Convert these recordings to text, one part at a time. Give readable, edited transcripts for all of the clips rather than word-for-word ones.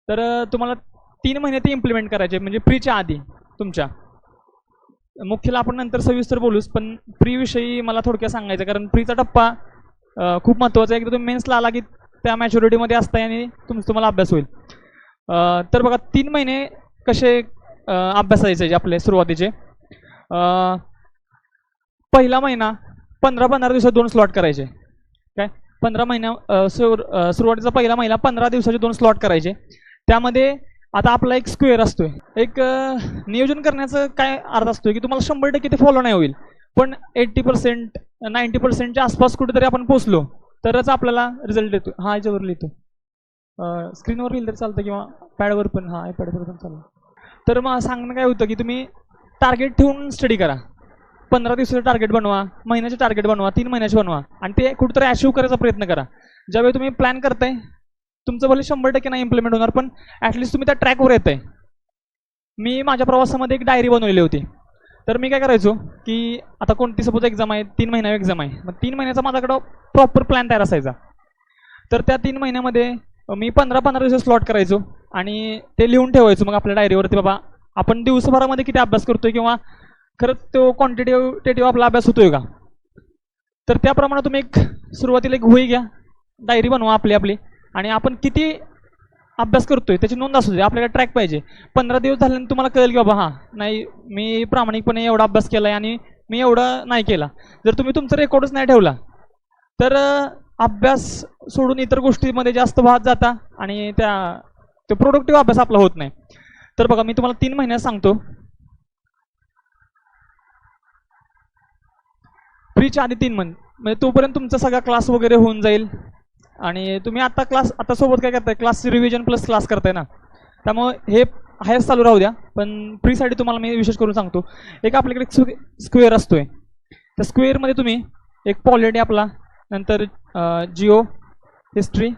तर तुम्हाला 3 महिने ते इम्प्लिमेंट करायचे, म्हणजे प्रीच्या आधी. तुमच्या मुख्यला आपण नंतर सविस्तर बोलूच, पण प्रीविषयी मला थोडक्यात सांगायचं, कारण प्रीचा टप्पा खूप महत्त्वाचा आहे. एकदा तुम्ही मेन्सला आला की त्या मॅच्युरिटीमध्ये असताय आणि तुम्हाला अभ्यास होईल. तर बघा 3 महिने कसे अभ्यासायचे आपले सुरुवातीचे. पहिला महिना 15-15 दिवसात 2 स्लॉट करायचे. काय 15 महिन्या सुरुवातीचा पहिला महिना 15 दिवसाचे 2 स्लॉट करायचे. त्यामध्ये आता आपला एक स्क्वेअर असतोय. एक नियोजन करण्याचं काय अर्थ असतोय की तुम्हाला 100% ते फॉलो नाही होईल, पण 80% 90%च्या आसपास कुठेतरी आपण पोहोचलो तरच आपल्याला रिझल्ट येतो. हा याच्यावर लिहितो, स्क्रीनवर लिहिलं तर चालतं किंवा पॅडवर पण. हा पॅडवर पण चालतं. तर मग सांगणं काय होतं की तुम्ही टार्गेट ठेवून स्टडी करा. 15 दिवसाचं टार्गेट बनवा, महिन्याचे टार्गेट बनवा, 3 महिन्याचे बनवा आणि ते कुठेतरी अचीव्ह करायचा प्रयत्न करा. ज्यावेळी तुम्ही प्लॅन करताय तुमचं भले 100% नाही इम्प्लिमेंट होणार, पण ॲटलिस्ट तुम्ही त्या ट्रॅकवर येत आहे. मी माझ्या प्रवासामध्ये एक डायरी बनवलेली होती. तर मी काय करायचो की आता कोणती सपोज एक्झाम आहे, 3 महिना एक्झाम आहे, मग 3 महिन्याचा माझ्याकडं प्रॉपर प्लॅन तयार असायचा. तर त्या 3 महिन्यामध्ये मी 15-15 दिवस स्लॉट करायचो आणि ते लिहून ठेवायचो मग आपल्या डायरीवरती, बाबा आपण दिवसभरामध्ये किती अभ्यास करतोय किंवा खरंच तो क्वांटिटेटिव्ह आपला अभ्यास होतोय का. तर त्याप्रमाणे तुम्ही एक सुरुवातीला एक वही घ्या, डायरी बनवा आपली आणि आपण किती अभ्यास करतोय त्याची नोंद असू दे. आपल्याला ट्रॅक पाहिजे. 15 दिवस झाल्यानंतर तुम्हाला कळेल की बाबा हां नाही मी प्रामाणिकपणे एवढा अभ्यास केला आहे आणि मी एवढं नाही केला. जर तुम्ही तुमचा रेकॉर्डच नाही ठेवला तर अभ्यास सोडून इतर गोष्टीमध्ये जास्त वाहत जाता आणि तो प्रोडक्टिव्ह अभ्यास आपला होत नाही. तर बघा मी तुम्हाला 3 महिन्यात सांगतो. प्रीच्या आधी 3 महिने म्हणजे तोपर्यंत तुमचा सगळा क्लास वगैरे होऊन जाईल आणि तुम्ही आता सोबत काय करताय, क्लासची रिव्हिजन प्लस क्लास करताय ना, त्यामुळे हे हायच चालू राहू द्या. पण प्रीसाठी तुम्हाला मी विशेष करून सांगतो, एक आपल्याकडे स्क्वेअर असतोय. त्या स्क्वेअरमध्ये तुम्ही एक पॉलिटी आपला, नंतर जिओ हिस्ट्री,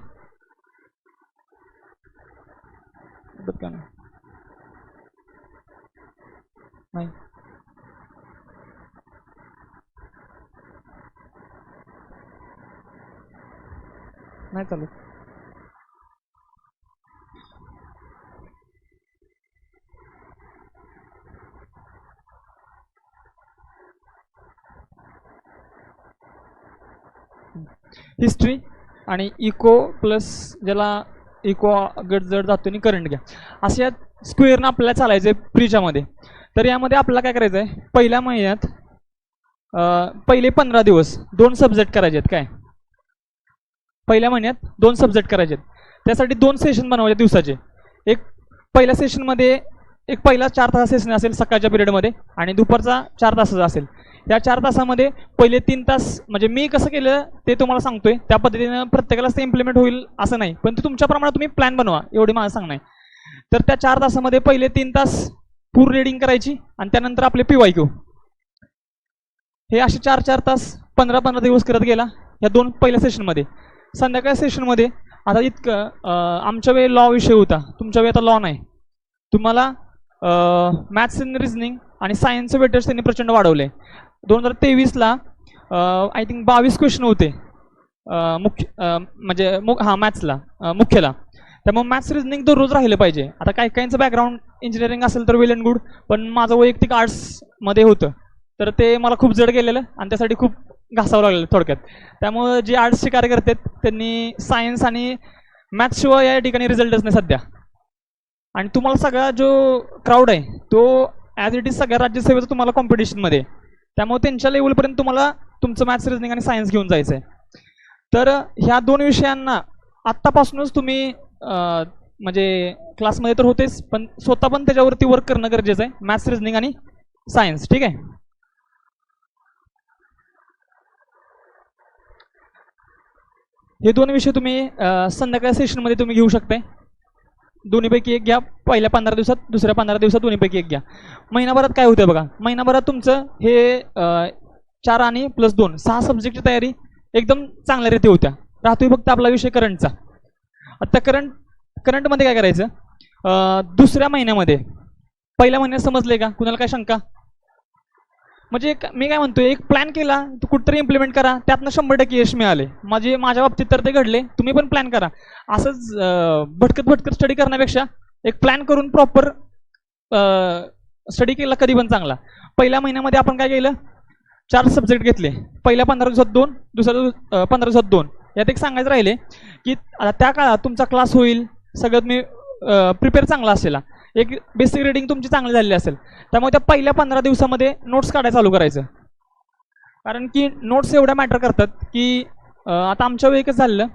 नाही नाही चालू. हिस्ट्री आणि इको प्लस ज्याला इको गट जड जातो आणि करंट घ्या, असे या स्क्वेअरनं आपल्याला चालायचं आहे प्रीच्यामध्ये. तर यामध्ये आपल्याला काय करायचं आहे, पहिल्या महिन्यात पहिले 15 दिवस 2 सब्जेक्ट करायचे आहेत. काय पहिल्या महिन्यात 2 सब्जेक्ट करायचे आहेत. त्यासाठी 2 सेशन बनवायचे दिवसाचे. एक पहिल्या सेशनमध्ये एक पहिला 4 तास सेशन असेल सकाळच्या पिरियडमध्ये आणि दुपारचा 4 तासाचा असेल. या 4 तासामध्ये पहिले 3 तास म्हणजे मी कसं केलं ते तुम्हाला सांगतोय, त्या पद्धतीनं प्रत्येकालाच ते इम्प्लिमेंट होईल असं नाही, पण ते तुमच्याप्रमाणे तुम्ही प्लॅन बनवा एवढे मला सांगणं आहे. तर त्या 4 तासामध्ये पहिले 3 तास पूर्ण रीडिंग करायची आणि त्यानंतर आपले PYQ. हे असे 4-4 तास 15-15 दिवस करत गेला या 2 पहिल्या सेशनमध्ये. संध्याकाळच्या सेशनमध्ये आता इतकं आमच्या वेळी लॉ विषय होता, तुमच्या वेळी आता लॉ नाही. तुम्हाला मॅथ्स अँड रिझनिंग आणि सायन्सचं वेटेज त्यांनी प्रचंड वाढवले. 2023ला आय थिंक 22 क्वेश्चन होते मॅथ्सला मुख्यला. त्यामुळे मॅथ्स रिझनिंग दररोज राहिलं पाहिजे. आता काही काहींचं बॅकग्राऊंड इंजिनिअरिंग असेल तर वेल अँड गुड, पण माझं वैयक्तिक आर्ट्समध्ये होतं तर ते मला खूप जड गेलेलं आणि त्यासाठी खूप घासावं लागलेलं थोडक्यात. त्यामुळं जे आर्ट्सचे कार्यकर्ते आहेत त्यांनी सायन्स आणि मॅथ्सशिवाय या ठिकाणी रिझल्टच नाही सध्या. आणि तुम्हाला सगळा जो क्राऊड आहे तो ॲज इट इज सगळ्या राज्यसेवेचं तुम्हाला कॉम्पिटिशनमध्ये, त्यामुळे त्यांच्या लेवलपर्यंत तुम्हाला तुमचं मॅथ्स रिझनिंग आणि सायन्स घेऊन जायचं आहे. तर ह्या 2 विषयांना आत्तापासूनच तुम्ही म्हणजे क्लासमध्ये तर होतेच, पण स्वतः पण त्याच्यावरती वर्क करणं गरजेचं आहे, मॅथ्स रिझनिंग आणि सायन्स. ठीक आहे. हे 2 विषय तुम्ही संध्याकाळ सेशनमध्ये तुम्ही घेऊ शकताय. दोन्हीपैकी एक घ्या पहिल्या 15 दिवसात, दुसऱ्या 15 दिवसात दोन्हीपैकी एक घ्या. महिनाभरात काय होतं बघा, महिनाभरात तुमचं हे 4 आणि प्लस 2 6 सब्जेक्टची तयारी एकदम चांगल्यारीती होत्या. राहतोय फक्त आपला विषय करंटचा. आता करंटमध्ये काय करायचं, दुसऱ्या महिन्यामध्ये पहिल्या महिन्यात समजले का, कुणाला काय शंका? म्हणजे मी काय म्हणतोय, एक प्लॅन केला तो कुठतरी इम्प्लिमेंट करा, त्यातनं 100% यश मिळाले. माझ्या बाबतीत तर ते घडले. तुम्ही पण प्लॅन करा. असंच भटकत भटकत स्टडी करण्यापेक्षा एक प्लॅन करून प्रॉपर स्टडी केला कधी पण चांगला. पहिल्या महिन्यामध्ये आपण काय केलं, 4 सब्जेक्ट घेतले. पहिल्या 15 दिवसात 2, दुसऱ्या 15 दिवसात 2. यात एक सांगायचं राहिले की आता त्या काळात तुमचा क्लास होईल, सगळं तुम्ही प्रिपेअर चांगला असेल, एक बेसिक रीडिंग तुमची चांगली झालेली असेल, त्यामुळे त्या पहिल्या 15 दिवसामध्ये नोट्स काढायला चालू करायचं. कारण की नोट्स एवढ्या मॅटर करतात की आता आमच्या वेळी कसं झालेलं,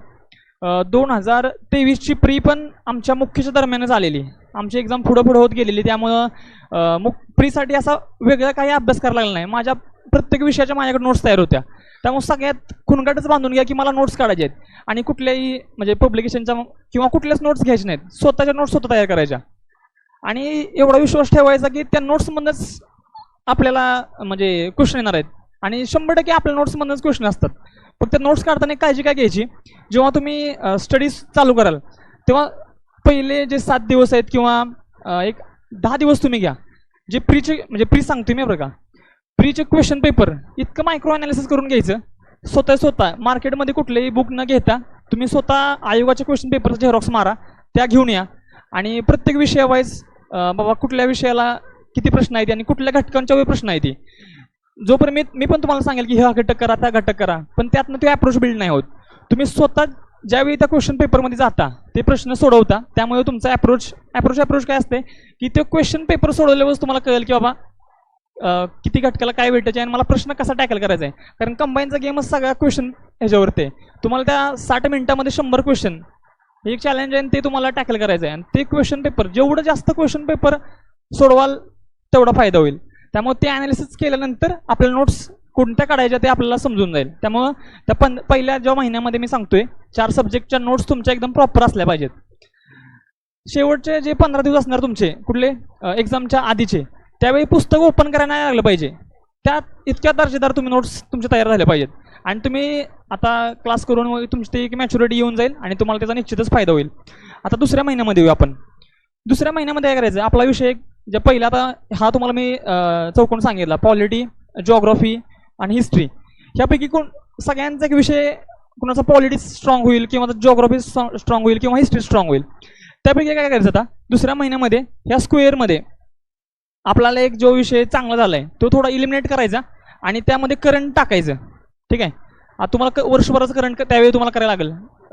2023ची प्री पण आमच्या मुख्यच्या दरम्यानच आलेली. आमची एक्झाम पुढं होत गेलेली, त्यामुळं प्रीसाठी असा वेगळा काही अभ्यास करायला लागला नाही. माझ्या प्रत्येक विषयाच्या माझ्याकडे नोट्स तयार होत्या. त्यामुळे सगळ्यात खुणगाटच बांधून घ्या की मला नोट्स काढायचे आहेत, आणि कुठल्याही म्हणजे पब्लिकेशनच्या किंवा कुठल्याच नोट्स घ्यायचे नाहीत, स्वतःच्या नोट्स स्वतः तयार करायच्या. आणि एवढा विश्वास ठेवायचा की त्या नोट्समधूनच आपल्याला म्हणजे क्वेश्चन येणार आहेत, आणि 100% आपल्या नोट्समधूनच क्वेश्चन असतात. फक्त नोट्स काढताना एक काळजी काय घ्यायची, जेव्हा तुम्ही स्टडीज चालू कराल तेव्हा पहिले जे 7 दिवस आहेत किंवा एक 10 दिवस तुम्ही घ्या, जे प्रीचे म्हणजे प्री सांगतो मी बरं का, प्रीचे क्वेश्चन पेपर इतकं मायक्रो अनालिसिस करून घ्यायचं. स्वतः मार्केटमध्ये कुठलेही बुक न घेता तुम्ही स्वतः आयोगाच्या क्वेश्चन पेपरचा झेरॉक्स मारा, त्या घेऊन या, आणि प्रत्येक विषयावाईज बाबा कुठल्या विषयाला किती प्रश्न आहेत आणि कुठल्या घटकांच्या वेळी प्रश्न आहेत. जोपर्यंत मी पण तुम्हाला सांगेल की हा घटक करा, त्या घटक करा, पण त्यातनं ते अप्रोच बिल्ड नाही होत. तुम्ही स्वतः ज्यावेळी त्या क्वेश्चन पेपरमध्ये जाता ते प्रश्न सोडवता, त्यामुळे तुमचा अप्रोच काय असते की ते क्वेश्चन पेपर सोडवल्यावरच तुम्हाला कळेल की बाबा किती घटकाला काय भेटायचे आणि मला प्रश्न कसा टॅकल करायचा आहे. कारण कंबाईनचा गेमच सगळा क्वेश्चन ह्याच्यावरती आहे. तुम्हाला त्या 60 मिनिटामध्ये 100 क्वेश्चन एक चॅलेंज आहे, आणि ते तुम्हाला टॅकल करायचं आहे. आणि ते क्वेश्चन पेपर जेवढं जास्त क्वेश्चन पेपर सोडवाल तेवढा फायदा होईल. त्यामुळे ते अनालिसिस केल्यानंतर आपल्याला नोट्स कोणत्या काढायच्या ते आपल्याला समजून जाईल. त्यामुळं त्या पहिल्या ज्या महिन्यामध्ये मी सांगतोय 4 सब्जेक्टच्या नोट्स तुमच्या एकदम प्रॉपर असल्या पाहिजेत. शेवटचे जे 15 दिवस असणार तुमचे कुठले एक्झामच्या आधीचे, त्यावेळी पुस्तक ओपन करायला नाही लागलं पाहिजे. त्यात इतक्या दर्जेदार तुम्ही नोट्स तुमचे तयार झाले पाहिजेत, आणि तुम्ही आता क्लास करून तुमची ते एक मॅच्युरिटी येऊन जाईल आणि तुम्हाला त्याचा निश्चितच फायदा होईल. आता दुसऱ्या महिन्यामध्ये येऊ आपण. दुसऱ्या महिन्यामध्ये काय करायचं, आपला विषय जे पहिला आता हा तुम्हाला मी चौकोन सांगितला, पॉलिटी, जिओग्राफी आणि हिस्ट्री. ह्यापैकी सगळ्यांचा एक विषय, कुणाचा पॉलिटी स्ट्रॉंग होईल किंवा जिओग्राफी स्ट्रॉंग होईल किंवा हिस्ट्री स्ट्रॉंग होईल. त्यापैकी काय करायचं, आता दुसऱ्या महिन्यामध्ये ह्या स्क्वेअरमध्ये आपल्याला एक जो विषय चांगला झाला आहे तो थोडा इलिमिनेट करायचा आणि त्यामध्ये करंट टाकायचं. ठीक आहे, आता तुम्हाला वर्षभराचं करंट त्यावेळी तुम्हाला करायला लागेल.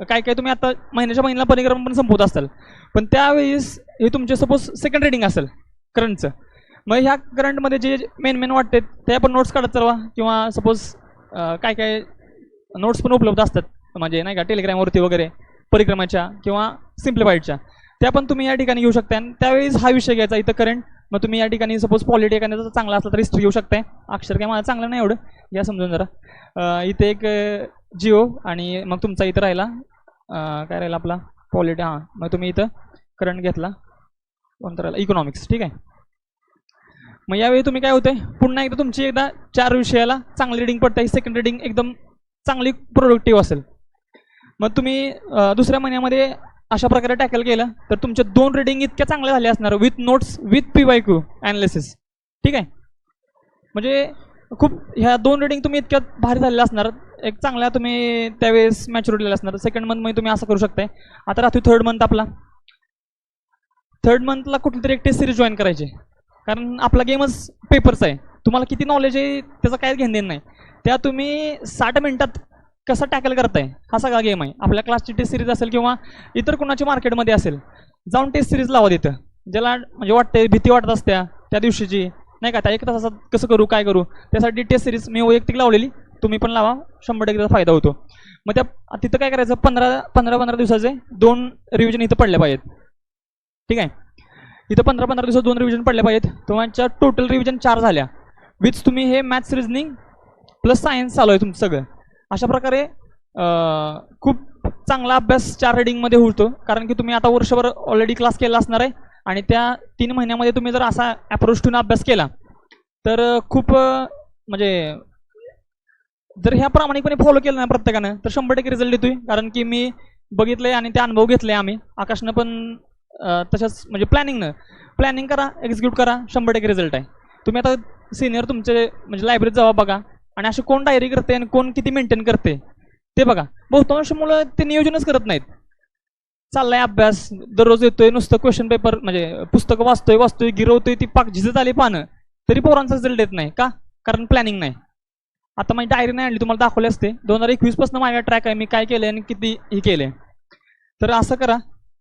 काय तुम्ही आता महिन्याला परिक्रम पण संपवत असाल, पण त्यावेळेस हे तुमचे सपोज सेकंड रीडिंग असेल करंटचं, मग ह्या करंटमध्ये जे मेन वाटते ते आपण नोट्स काढत चालवा, किंवा सपोज काय नोट्स पण उपलब्ध असतात म्हणजे नाही का टेलिग्रामवरती वगैरे, परिक्रमाच्या किंवा सिम्प्लिफाईडच्या, त्या पण तुम्ही या ठिकाणी घेऊ शकता. आणि त्यावेळेस हा विषय घ्यायचा इथं करंट. मग तुम्ही या ठिकाणी सपोज पॉलिटी एखाद्याचा चांगला असला तर हिस्ट्री घेऊ शकताय. अक्षर काय मला चांगलं नाही एवढं, या समजून जरा. इथे एक जिओ, आणि मग तुमचा इथं राहिला काय राहिला आपला पॉलिटी. हां, मग तुम्ही इथं करंट घेतला, कोणता राहिला इकॉनॉमिक्स. ठीक आहे, मग यावेळी तुम्ही काय होते, पुन्हा एकदा तुमची 4 विषयाला चांगली रिडिंग पडते. सेकंड रिडिंग एकदम चांगली प्रोडक्टिव्ह असेल. मग तुम्ही दुसऱ्या महिन्यामध्ये अशा प्रकारे टॅकल केलं तर तुमच्या 2 रिडिंग इतक्या चांगल्या झाल्या असणार, with notes, with PYQ analysis. ठीक आहे, म्हणजे खूप ह्या 2 रिडिंग तुम्ही इतक्या भारी झालेल्या असणार, एक चांगल्या तुम्ही त्यावेळेस मॅच्युरिटीला असणार. सेकंड मंथमध्ये तुम्ही असं करू शकताय. आता राहतो थर्ड मंथ आपला. थर्ड मंथला कुठली तरी एक टेस्ट सिरीज जॉईन करायची, कारण आपला गेमच पेपरचा आहे. तुम्हाला किती नॉलेज आहे त्याचा काय घेणं देणं नाही. त्या तुम्ही 60 मिनिटात कसं टॅकल करताय हा सगळा गेम आहे. आपल्या क्लासची टेस्ट सिरीज असेल किंवा इतर कुणाची मार्केटमध्ये असेल, जाऊन टेस्ट सिरीज लावा तिथं. ज्याला म्हणजे वाटते भीती वाटत असत्या त्या दिवशीची नाही का, त्या 1 तासात कसं करू काय करू, त्यासाठी टेस्ट सिरीज मी वैयक्तिक लावलेली, तुम्ही पण लावा, 100% फायदा होतो. मग तिथं काय करायचं, 15 दिवसाचे 2 रिव्हिजन इथं पडले पाहिजेत. ठीक आहे, इथं 15 दिवसात 2 रिव्हिजन पडले पाहिजेत. तुमच्या टोटल रिव्हिजन 4 झाल्या, विथ तुम्ही हे मॅथ्स, रिजनिंग प्लस सायन्स चालू आहे तुमचं सगळं. अशा प्रकारे खूप चांगला अभ्यास 4 रिडिंगमध्ये होतो. कारण की तुम्ही आता वर्षभर ऑलरेडी क्लास केला असणार आहे, आणि त्या 3 महिन्यामध्ये तुम्ही जर असा अप्रोच ठेवून अभ्यास केला तर खूप म्हणजे जर ह्या प्रामाणिकपणे फॉलो केलं ना प्रत्येकानं तर 100% रिझल्ट येतोय. कारण की मी बघितलंय आणि ते अनुभव घेतले आम्ही, आकाशनं पण तशाच म्हणजे प्लॅनिंग करा, एक्झिक्यूट करा, 100% रिझल्ट आहे. तुम्ही आता सिनियर तुमचे म्हणजे लायब्ररीत जावा बघा, आणि असे कोण डायरी करते आणि कोण किती मेंटेन करते ते बघा. बहुतांश मुलं ते नियोजनच करत नाहीत. चाललाय अभ्यास, दररोज येतोय नुसतं क्वेश्चन पेपर म्हणजे पुस्तकं वाचतोय गिरवतोय, ती पाक झिजत आली पानं, तरी पोरांचा रिझल्ट येत नाही का? कारण प्लॅनिंग नाही. आता माझी डायरी नाही आणली, तुम्हाला दाखवली असते. 2021 पासून माझ्या ट्रॅक आहे, मी काय केलंय आणि किती हे केलंय. तर असं करा.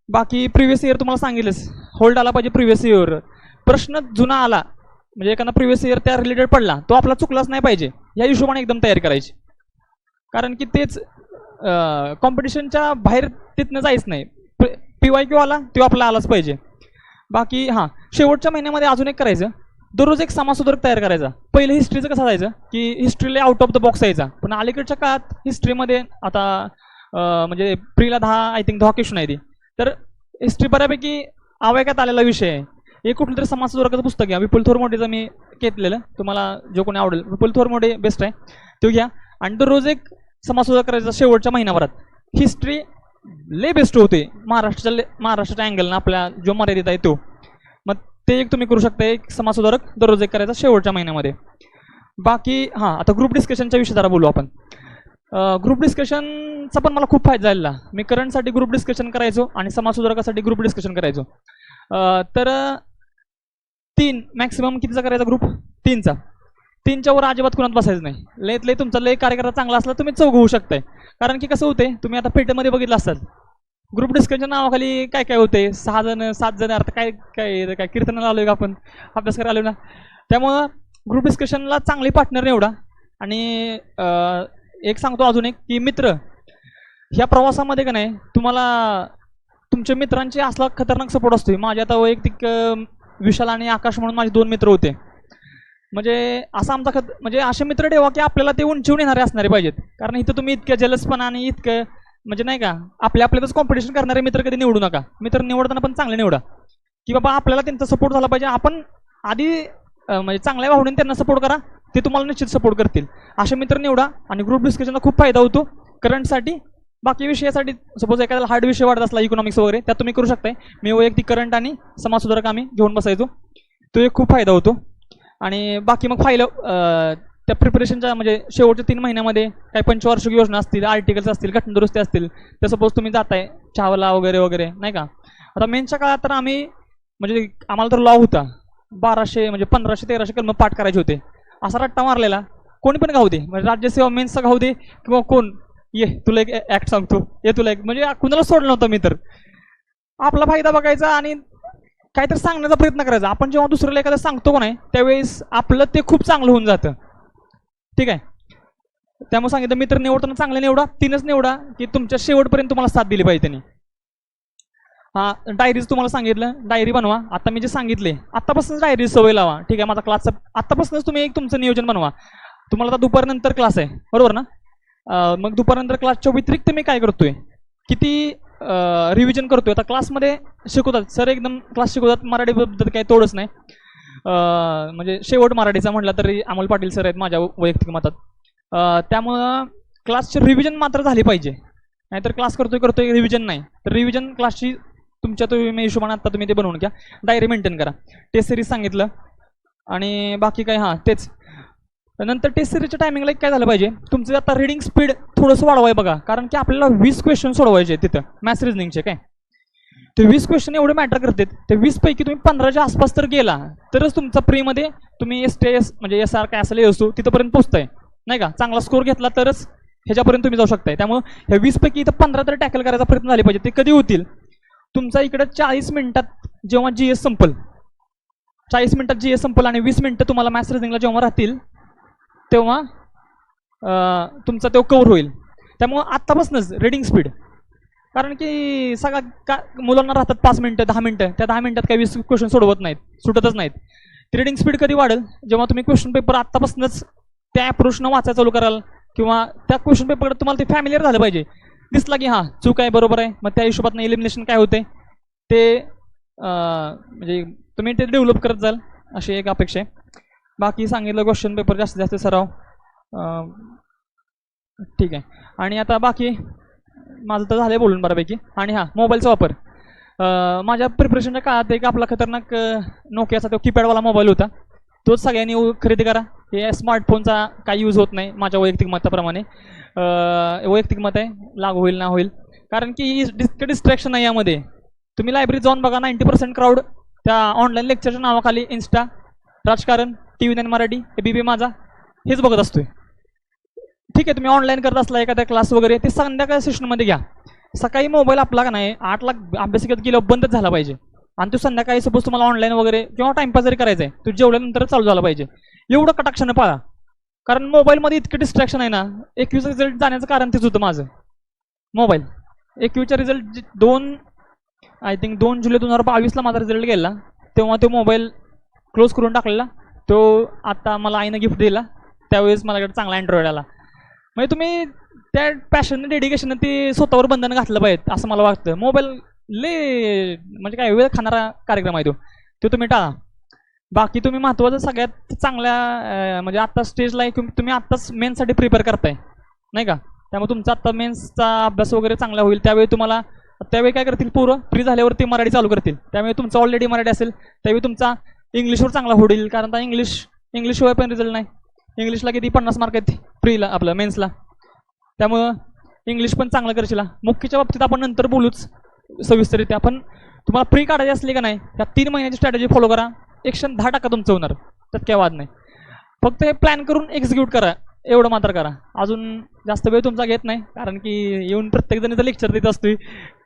बाकी प्रिव्हियस इयर तुम्हाला सांगितलंच, होल्ड आला पाहिजे प्रिव्हियस इयर. प्रश्न जुना आला म्हणजे एखादा प्रिव्हियस इयर त्या रिलेटेड पडला, तो आपला चुकलाच नाही पाहिजे या हिशोबाने एकदम तयारी करायची. कारण की तेच कॉम्पिटिशनच्या बाहेर तिथनं जायच नाही. PYQ आला तो आपला आलाच पाहिजे. बाकी हां, शेवटच्या महिन्यामध्ये अजून एक करायचं, दररोज एक समाजसुधारक तयार करायचा. पहिलं हिस्ट्रीचं कसं जायचं की हिस्ट्रीला आउट ऑफ द बॉक्स यायचा, पण अलीकडच्या काळात हिस्ट्रीमध्ये आता म्हणजे प्रीला 10 आय थिंक 10 क्वेश्चन आहे ती. तर हिस्ट्री बऱ्यापैकी आवेगात आलेला विषय आहे. एक कुठलं तरी समाजसुधारकाचं पुस्तक घ्या, विपुल थोरमोडेचं मी घेतलेलं, तुम्हाला जो कोणी आवडेल विपुल थोरमोडे बेस्ट आहे, तो घ्या. आणि दररोज एक समाजसुधारक करायचा शेवटच्या महिन्याभरात. हिस्ट्री लय बेस्ट होते महाराष्ट्राच्या अँगलनं, आपल्या जो मर्यादित आहे तो. मग ते एक तुम्ही करू शकता, एक समाजसुधारक दररोज एक करायचा शेवटच्या महिन्यामध्ये. बाकी हां, आता ग्रुप डिस्कशनच्या विषयी जरा बोलू आपण. ग्रुप डिस्कशनचा पण मला खूप फायदा झालेला. मी करंटसाठी ग्रुप डिस्कशन करायचो आणि समाजसुधारकासाठी ग्रुप डिस्कशन करायचो. तर 3 मॅक्सिमम कितीचा करायचा ग्रुप? 3चा. 3च्या वर अजिबात कुणात बसायचं नाही. लयत लय तुमचा लय कार्यक्रम चांगला असला तुम्ही 4 होऊ शकताय. कारण की कसं होते, तुम्ही आता पेटमध्ये बघितलं असाल, ग्रुप डिस्कशनच्या नावाखाली काय काय होते, 6 जण 7 जण, अर्थ काय काय काय कीर्तनाला आलोय का आपण, अभ्यास करायला आलो ना. त्यामुळं ग्रुप डिस्कशनला चांगली पार्टनर निवडा. आणि एक सांगतो अजून एक की मित्र, ह्या प्रवासामध्ये का नाही तुम्हाला तुमच्या मित्रांचे असला खतरनाक सपोर्ट असतो. माझे आता वैयक्तिक विशाल आणि आकाश म्हणून माझे 2 मित्र होते. म्हणजे असा आमचा म्हणजे असे मित्र ठेवा की आपल्याला ते उंचीवून येणारे असणारे पाहिजेत. कारण इथं तुम्ही इतक्या जलसपणा आणि इतकं म्हणजे नाही का आपल्यातच कॉम्पिटिशन करणारे मित्र कधी निवडू नका. मित्र निवडताना पण चांगले निवडा की बाबा आपल्याला त्यांचा सपोर्ट झाला पाहिजे. आपण आधी म्हणजे चांगल्या भावनेने त्यांना सपोर्ट करा, ते तुम्हाला निश्चित सपोर्ट करतील. असे मित्र निवडा आणि ग्रुप डिस्कशनचा खूप फायदा होतो करंटसाठी. बाकी विषयासाठी सपोज एखाद्याला हार्ड विषय वाढत असला इकॉनॉमिक्स वगैरे, त्यात तुम्ही करू शकताय. मी वैयक्तिक करंट आणि समाजसुधारक आम्ही घेऊन बसायचो, तो एक खूप फायदा होतो. आणि बाकी मग फाईल त्या प्रिपरेशनच्या म्हणजे शेवटच्या 3 महिन्यामध्ये काही पंचवार्षिक योजना असतील, आर्टिकल्स असतील, घटनादुरुस्ती असतील, तर सपोज तुम्ही जाताय चहावाला वगैरे वगैरे नाही का. आता मेन्सच्या काळात तर आम्ही म्हणजे आम्हाला तर लॉ होता 1200 म्हणजे 1500-1300 कलम पाठ करायचे होते. असा रट्टा मारलेला, कोणी पण गाऊ दे, म्हणजे राज्यसेवा मेन्सचा गाऊ दे किंवा कोण, ये तुला एक ऍक्ट सांगतो, ये तुला एक, म्हणजे कुणाला सोडलं नव्हतं मी. तर आपला फायदा बघायचा आणि काहीतरी सांगण्याचा प्रयत्न करायचा. आपण जेव्हा दुसऱ्याला एखादं सांगतो का नाही त्यावेळेस आपलं ते खूप चांगलं होऊन जातं. ठीक आहे, त्यामुळे सांगितलं मित्र निवडताना चांगले निवडा, 3च निवडा की तुमच्या शेवटपर्यंत तुम्हाला साथ दिली पाहिजे त्यांनी. हां, डायरीज तुम्हाला सांगितलं, डायरी बनवा. आता मी जे सांगितले आत्तापासूनच डायरी सवय लावा. ठीक आहे, माझा क्लासचा आत्तापासूनच तुम्ही एक तुमचं नियोजन बनवा. तुम्हाला आता दुपारनंतर क्लास आहे बरोबर ना. मग दुपारनंतर क्लासच्या व्यतिरिक्त मी काय करतोय, किती रिव्हिजन करतोय. आता क्लासमध्ये शिकवतात सर, एकदम क्लास शिकवतात, मराठीबद्दल काही तोडच नाही. म्हणजे शेवट मराठीचा म्हटलं तरी अमोल पाटील सर आहेत माझ्या वैयक्तिक मतात. त्यामुळं क्लासची रिव्हिजन मात्र झाली पाहिजे. नाहीतर क्लास करतोय रिव्हिजन नाही. तर रिव्हिजन क्लासची तुमच्या तुम्ही हिशोबाने आता तुम्ही ते बनवून घ्या. डायरी मेंटेन करा. टेस्ट सिरीज सांगितलं आणि बाकी काय हां तेच. नंतर टेस्ट सिरीजच्या टायमिंगला काय झालं पाहिजे, तुमचं आता रिडिंग स्पीड थोडंसं वाढवाय बघा. कारण की आपल्याला 20 क्वेश्चन सोडवायचे तिथं मॅथ्स रिजनिंगचे. काय ते 20 क्वेश्चन एवढे मॅटर करतात. ते 20 पैकी तुम्ही 15च्या आसपास तर गेला तरच तुमचा प्रीमध्ये तुम्ही STS म्हणजे SR काय असेल असतो तिथंपर्यंत पोहोचताय नाही का. चांगला स्कोर घेतला तरच ह्याच्यापर्यंत तुम्ही जाऊ शकताय. त्यामुळे ह्या 20 पैकी इथं 15 तर टॅकल करायचा प्रयत्न झाले पाहिजे. ते कधी होतील, तुमचा इकडं 40 मिनिटात जेव्हा GS संपल, 40 मिनिटात GS संपल आणि 20 मिनिटं तुम्हाला मॅथ्स रिजनिंगला जेव्हा राहतील तेव्हा तुमचा तो कव्हर होईल. त्यामुळं आत्तापासूनच रिडिंग स्पीड, कारण की सगळ्या मुलांना राहतात 5 मिनिटं 10 मिनिटं, त्या 10 मिनिटात काही 20 क्वेश्चन सोडवत नाहीत, सुटतच नाहीत. रिडिंग स्पीड कधी वाढेल, जेव्हा तुम्ही क्वेश्चन पेपर आत्तापासूनच त्या अप्रोचनं वाचायला चालू कराल किंवा त्या क्वेश्चन पेपर तुम्हाला ते फॅमिलियर झालं पाहिजे. दिसला की हां चूक आहे बरोबर आहे, मग त्या हिशोबातनं एलिमिनेशन काय होते ते म्हणजे तुम्ही ते डेव्हलप करत जाल, अशी एक अपेक्षा आहे. बाकी सांगितलं क्वेश्चन पेपर जास्तीत जास्त सराव. ठीक आहे. आणि आता बाकी माझं तर झालं बोलून बऱ्यापैकी. आणि हां मोबाईलचा वापर, माझ्या प्रिपरेशनच्या काळात एक आपला खतरनाक नोकियाचा तो कीपॅडवाला मोबाईल होता, तोच सगळ्यांनी खरेदी करा. हे स्मार्टफोनचा काही यूज होत नाही माझ्या वैयक्तिक मताप्रमाणे. वैयक्तिक मत आहे, लागू होईल ना होईल, कारण की डिस्ट्रॅक्शन आहे यामध्ये. तुम्ही लायब्ररीत जाऊन बघा, 90% क्राऊड त्या ऑनलाईन लेक्चरच्या नावाखाली इन्स्टा, राजकारण, TV9 मराठी, ABP माझा हेच बघत असतोय. ठीक आहे, तुम्ही ऑनलाईन करत असला एखादा क्लास वगैरे, ते संध्याकाळी सेशनमध्ये घ्या. सकाळी मोबाईल आपला का नाही 8ला अभ्यास करत गेल्यावर बंदच झाला पाहिजे, आणि तो संध्याकाळी सपोज तुम्हाला ऑनलाईन वगैरे किंवा टाइमपास जरी करायचा आहे तो जेवल्यानंतर चालू झाला पाहिजे. एवढं कटाक्षानं पाळा, कारण मोबाईलमध्ये इतकं डिस्ट्रॅक्शन आहे ना. 21 रिझल्ट जाण्याचं कारण तेच होतं माझं. मोबाईल 21चा रिझल्ट 2 जुलै 2022ला माझा रिझल्ट गेला, तेव्हा तो मोबाईल क्लोज करून टाकलेला. तो आता मला आईनं गिफ्ट दिला, त्यावेळेस माझ्याकडे चांगला अँड्रॉइड आला. म्हणजे तुम्ही त्या पॅशन डेडिकेशन ते स्वतःवर बंधन घातलं पाहिजे असं मला वाटतं. मोबाईल म्हणजे काय वेळ खाणारा कार्यक्रम आहे तो तुम्ही टाळा. बाकी तुम्ही महत्त्वाचं सगळ्यात चांगल्या म्हणजे आत्ता स्टेजला आहे, तुम्ही आत्ताच मेन्ससाठी प्रिपेअर करताय नाही का, त्यामुळे तुमचा आत्ता मेन्सचा अभ्यास वगैरे चांगला होईल. त्यावेळी काय करतील, पूर्व फ्री झाल्यावर ते मराठी चालू करतील. त्यामुळे तुमचं ऑलरेडी मराठी असेल, त्यावेळी तुमचा इंग्लिशवर चांगला होईल, कारण आता इंग्लिशशिवाय पण रिझल्ट नाही. इंग्लिशला किती 50 मार्क आहेत फ्रीला आपलं मेन्सला, त्यामुळं इंग्लिश पण चांगलं करशील. मुख्यच्या बाबतीत आपण नंतर बोलूच सविस्तररित्या. पण तुम्हाला फ्री काढायची असली का नाही, त्या 3 महिन्याची स्ट्रॅटेजी फॉलो करा, 110% तुमचं होणार, त्यात काय वाद नाही. फक्त हे प्लॅन करून एक्झिक्यूट करा, एवढं मात्र करा. अजून जास्त वेळ तुमचा घेत नाही, कारण की येऊन प्रत्येकजण इथं लेक्चर देत असतोय,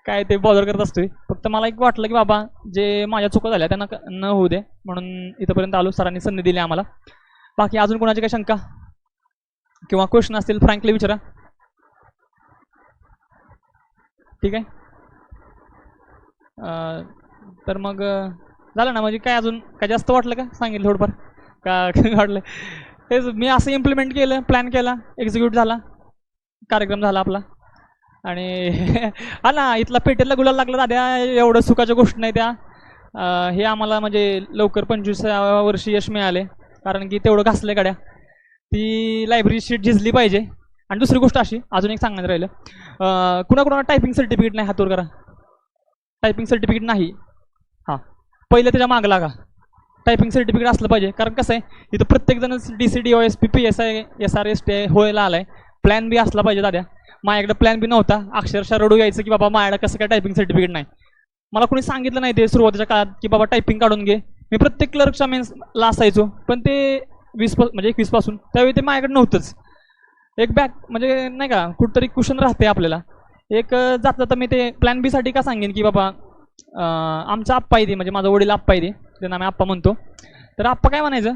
काय ते बॉदर करत असतोय. फक्त मला एक वाटलं की बाबा जे माझ्या चुका झाल्या त्यांना न होऊ दे, म्हणून इथंपर्यंत आलो. सरांनी संधी दिली आम्हाला. बाकी अजून कोणाची काही शंका किंवा क्वेश्चन असतील फ्रँकली विचारा. ठीक आहे, तर मग झालं ना. म्हणजे काय अजून काय जास्त वाटलं का, सांगितलं थोडंफार का वाटलं. तेच मी असं इम्प्लिमेंट केलं, प्लॅन केला, एक्झिक्यूट झाला, कार्यक्रम झाला आपला. आणि हा ना, इथला पेटेला गुलाल लागला दाद्या, एवढं सुखाच्या गोष्टी नाही त्या. हे आम्हाला म्हणजे लवकर 25व्या वर्षी यश मिळाले, कारण की तेवढं घासलं गाड्या. ती लायब्ररी शीट झिजली पाहिजे. आणि दुसरी गोष्ट अशी अजून एक सांगायचं राहिलं, कुणाकुणाला टायपिंग सर्टिफिकेट नाही, हातवर करा. टायपिंग सर्टिफिकेट नाही, हां पहिलं त्याच्या मागं लागा. टायपिंग सर्टिफिकेट असलं पाहिजे, कारण कसं आहे इथं प्रत्येकजण DCD, OSP, PSI, SRST व्हायला आलाय. प्लॅन बी असला पाहिजे दाद्या. माझ्याकडे प्लॅन बी नव्हता, अक्षरशः रडू यायचं की बाबा माझ्याकडे कसं काय टायपिंग सर्टिफिकेट नाही. मला कोणी सांगितलं नाही ते सुरुवातीच्या काळात की बाबा टायपिंग काढून घे. मी प्रत्येक क्लर्कच्या मेन्सला असायचो, पण ते 21 पासून त्यावेळी ते माझ्याकडे नव्हतंच. एक बॅक म्हणजे नाही का कुठंतरी कुशन राहते आपल्याला. एक जाता मी ते प्लॅन बी साठी का सांगेन की बाबा आमचा आप्पा आहे, म्हणजे माझा वडील आप्पा आहे, त्यांना आम्ही आप्पा म्हणतो. तर आप्पा काय म्हणायचं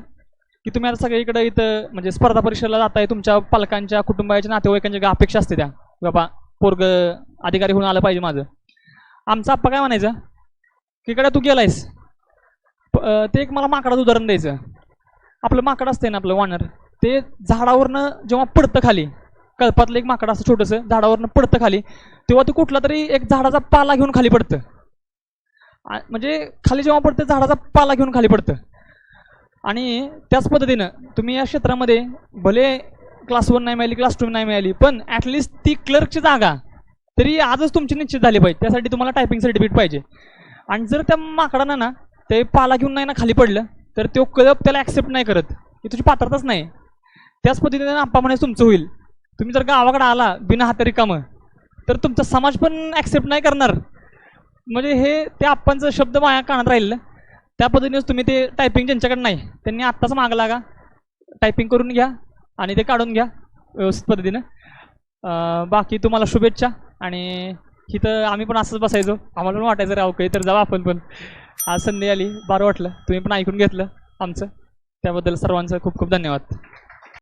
की तुम्ही आता सगळीकडे इथं म्हणजे स्पर्धा परीक्षेला जाताय, तुमच्या पालकांच्या कुटुंबाच्या नातेवाईकांच्या अपेक्षा असते त्या बाबा पोरग अधिकारी होऊन आलं पाहिजे माझं. आमचा आप्पा काय म्हणायचं की कडे तू गेलायस, ते एक मला माकडाचं उदाहरण द्यायचं. आपलं माकड असते ना आपलं वानर, ते झाडावरनं जेव्हा पडतं खाली, कळपातलं एक माकड असं छोटंसं झाडावरनं पडतं खाली, तेव्हा ते कुठला तरी एक झाडाचा पाला घेऊन खाली पडतं. म्हणजे खाली जेव्हा पडतं झाडाचा पाला घेऊन खाली पडतं. आणि त्याच पद्धतीनं तुम्ही या क्षेत्रामध्ये भले क्लास 1 नाही मिळाली, क्लास 2 नाही मिळाली, पण ॲटलिस्ट ती क्लर्कची जागा तरी आजच तुमची निश्चित झाली पाहिजे. त्यासाठी तुम्हाला टायपिंग सर्टिफिकेट पाहिजे. आणि जर त्या माकडानं ना ते पाला घेऊन नाही ना खाली पडलं, तर तो कळप त्याला ॲक्सेप्ट नाही करत, की तुझी पात्रताच नाही. त्याच पद्धतीने आप्पा म्हणायचं तुमचं होईल. तुम्ही जर गावाकडे आला बिना हात रिकामं, तर तुमचा समाज पण ॲक्सेप्ट नाही करणार. म्हणजे हे त्या आप्पांचं शब्द माझ्या कानात राहिलं. त्या पद्धतीनेच तुम्ही ते टायपिंग ज्यांच्याकडे नाही त्यांनी आत्ताच मागं लागा, टायपिंग करून घ्या आणि ते काढून घ्या व्यवस्थित पद्धतीनं. बाकी तुम्हाला शुभेच्छा. आणि इथं आम्ही पण असंच बसायचो, आम्हाला पण वाटायचं राव काही तर जावं आपण पण. आज संधी आली, बरं वाटलं, तुम्ही पण ऐकून घेतलं आमचं, त्याबद्दल सर्वांचं खूप खूप धन्यवाद.